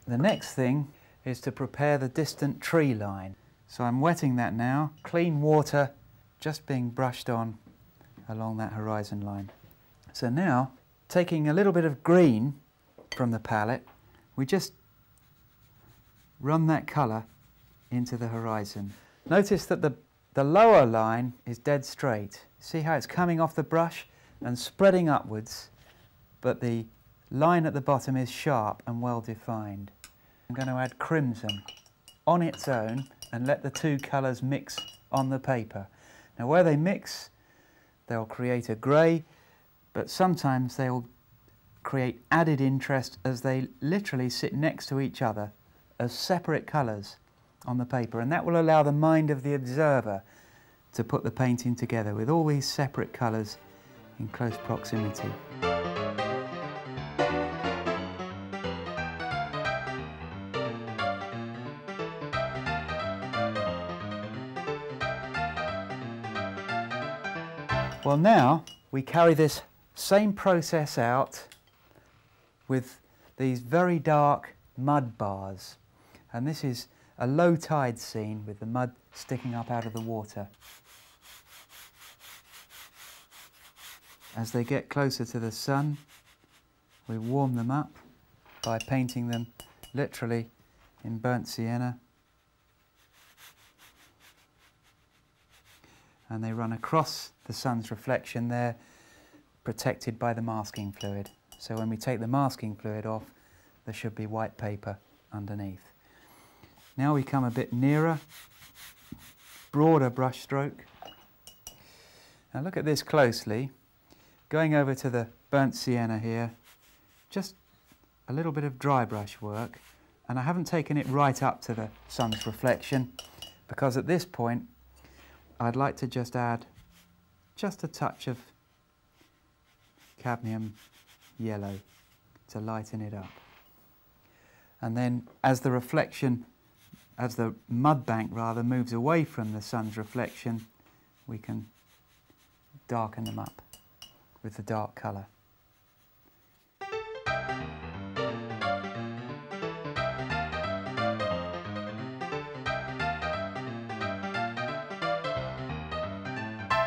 The next thing is to prepare the distant tree line. So I'm wetting that now, clean water just being brushed on along that horizon line. So now, taking a little bit of green from the palette, we just run that colour into the horizon. Notice that the lower line is dead straight. See how it's coming off the brush and spreading upwards, but the line at the bottom is sharp and well defined. I'm going to add crimson on its own and let the two colours mix on the paper. Now where they mix, they'll create a grey, but sometimes they'll create added interest as they literally sit next to each other as separate colours on the paper, and that will allow the mind of the observer to put the painting together with all these separate colours in close proximity. Well, now we carry this same process out with these very dark mud bars, and this is a low tide scene with the mud sticking up out of the water. As they get closer to the sun, we warm them up by painting them literally in burnt sienna, and they run across the sun's reflection there, protected by the masking fluid. So when we take the masking fluid off, there should be white paper underneath. Now we come a bit nearer, broader brush stroke. Now look at this closely. Going over to the burnt sienna here, just a little bit of dry brush work, and I haven't taken it right up to the sun's reflection because at this point I'd like to just add just a touch of cadmium yellow to lighten it up. And then as the reflection, as the mud bank rather, moves away from the sun's reflection, we can darken them up with the dark colour.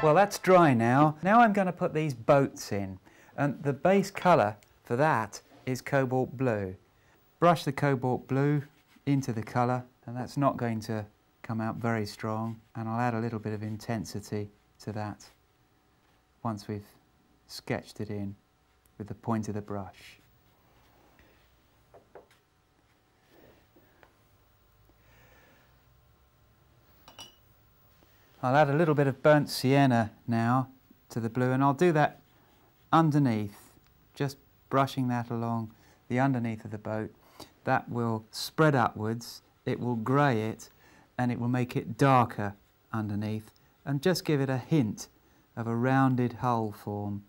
Well, that's dry now. Now I'm going to put these boats in, and the base colour for that is cobalt blue. Brush the cobalt blue into the colour, and that's not going to come out very strong, and I'll add a little bit of intensity to that once we've sketched it in with the point of the brush. I'll add a little bit of burnt sienna now to the blue, and I'll do that underneath, just brushing that along the underneath of the boat. That will spread upwards, it will grey it, and it will make it darker underneath, and just give it a hint of a rounded hull form.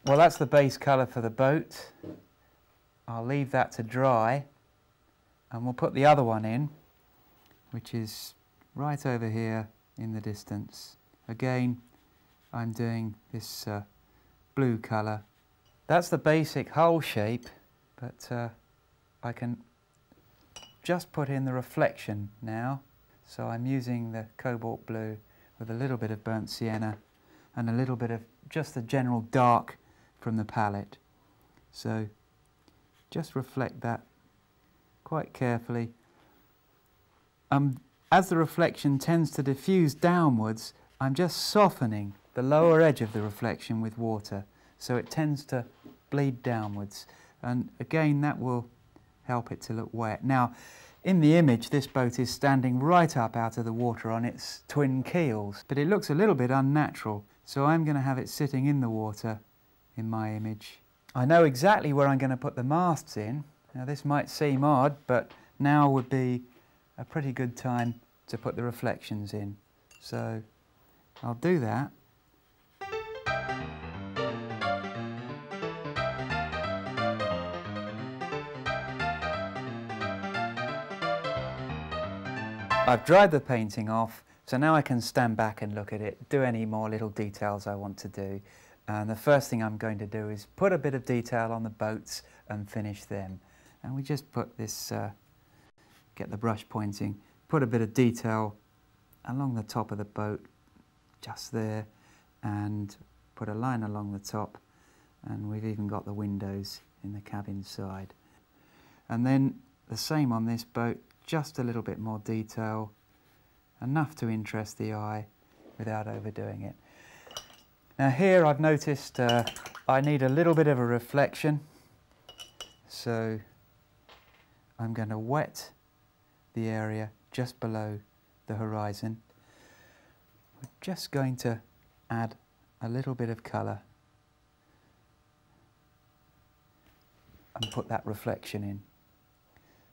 Well, that's the base colour for the boat. I'll leave that to dry, and we'll put the other one in, which is right over here in the distance. Again, I'm doing this blue colour. That's the basic hull shape, but I can just put in the reflection now. So I'm using the cobalt blue with a little bit of burnt sienna and a little bit of just the general dark from the palette. So just reflect that quite carefully. As the reflection tends to diffuse downwards, I'm just softening the lower edge of the reflection with water, so it tends to bleed downwards, and again that will help it to look wet. Now in the image this boat is standing right up out of the water on its twin keels, but it looks a little bit unnatural, so I'm going to have it sitting in the water in my image. I know exactly where I'm going to put the masts in. Now this might seem odd, but now would be a pretty good time to put the reflections in. So I'll do that. I've dried the painting off, so now I can stand back and look at it, do any more little details I want to do. And the first thing I'm going to do is put a bit of detail on the boats and finish them. And we just put this, get the brush pointing, put a bit of detail along the top of the boat, just there, and put a line along the top, and we've even got the windows in the cabin side. And then the same on this boat, just a little bit more detail, enough to interest the eye without overdoing it. Now here I've noticed I need a little bit of a reflection, so I'm going to wet the area just below the horizon. We're just going to add a little bit of colour and put that reflection in.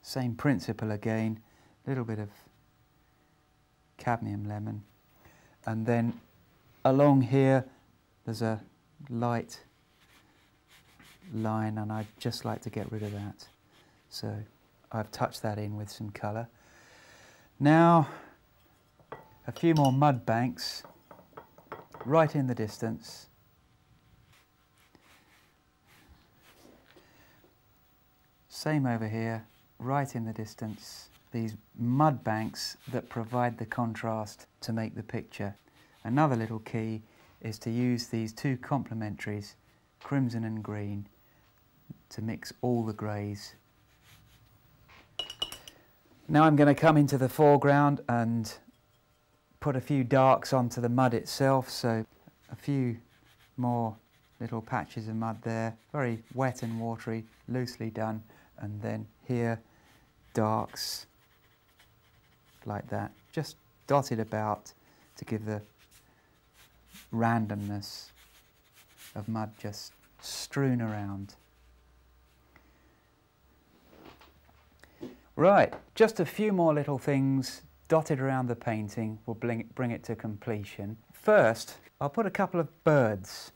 Same principle again, a little bit of cadmium lemon, and then along here there's a light line and I'd just like to get rid of that. So I've touched that in with some colour. Now a few more mud banks right in the distance. Same over here, right in the distance. These mud banks that provide the contrast to make the picture. Another little key is to use these two complementaries, crimson and green, to mix all the greys. Now I'm going to come into the foreground and put a few darks onto the mud itself, so a few more little patches of mud there, very wet and watery, loosely done, and then here darks like that, just dotted about to give the randomness of mud just strewn around. Right, just a few more little things dotted around the painting will bring it to completion. First, I'll put a couple of birds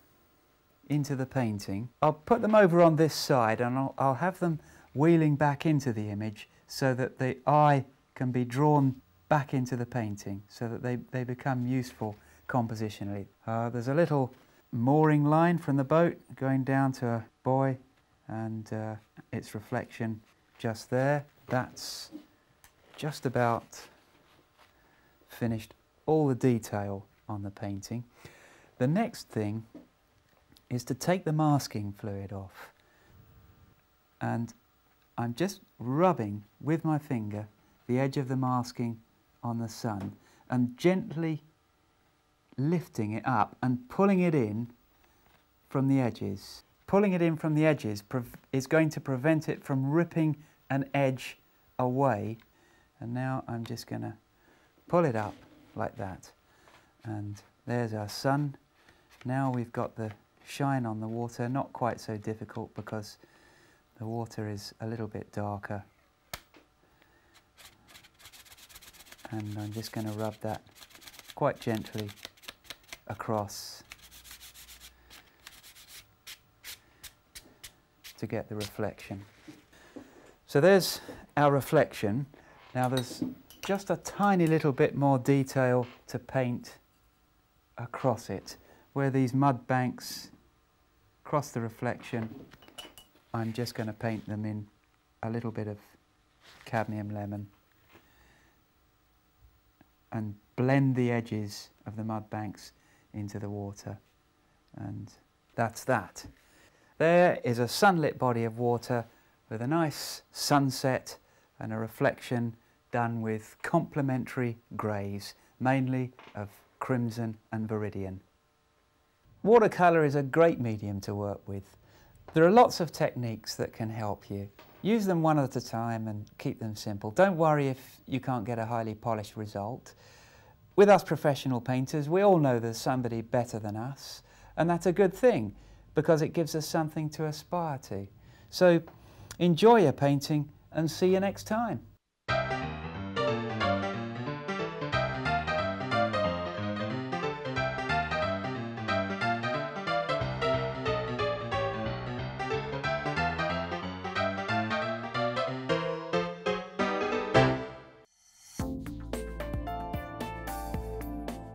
into the painting. I'll put them over on this side and I'll have them wheeling back into the image so that the eye can be drawn back into the painting, so that they become useful compositionally. There's a little mooring line from the boat going down to a buoy and its reflection just there. That's just about finished all the detail on the painting. The next thing is to take the masking fluid off, and I'm just rubbing with my finger the edge of the masking on the sun and gently lifting it up and pulling it in from the edges. Pulling it in from the edges is going to prevent it from ripping an edge away, and now I'm just going to pull it up like that, and there's our sun. Now we've got the shine on the water, not quite so difficult because the water is a little bit darker, and I'm just going to rub that quite gently across to get the reflection. So there's our reflection. Now there's just a tiny little bit more detail to paint across it. Where these mud banks cross the reflection, I'm just going to paint them in a little bit of cadmium lemon and blend the edges of the mud banks into the water, and that's that. There is a sunlit body of water with a nice sunset and a reflection done with complementary greys, mainly of crimson and viridian. Watercolour is a great medium to work with. There are lots of techniques that can help you. Use them one at a time and keep them simple. Don't worry if you can't get a highly polished result. With us professional painters, we all know there's somebody better than us, and that's a good thing because it gives us something to aspire to. So enjoy your painting and see you next time.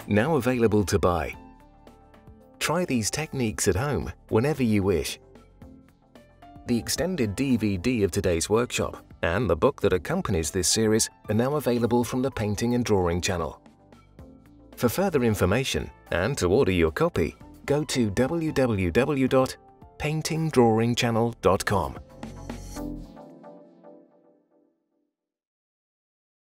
Now available to buy. Try these techniques at home whenever you wish. The extended DVD of today's workshop and the book that accompanies this series are now available from the Painting and Drawing channel. For further information and to order your copy, go to www.paintingdrawingchannel.com.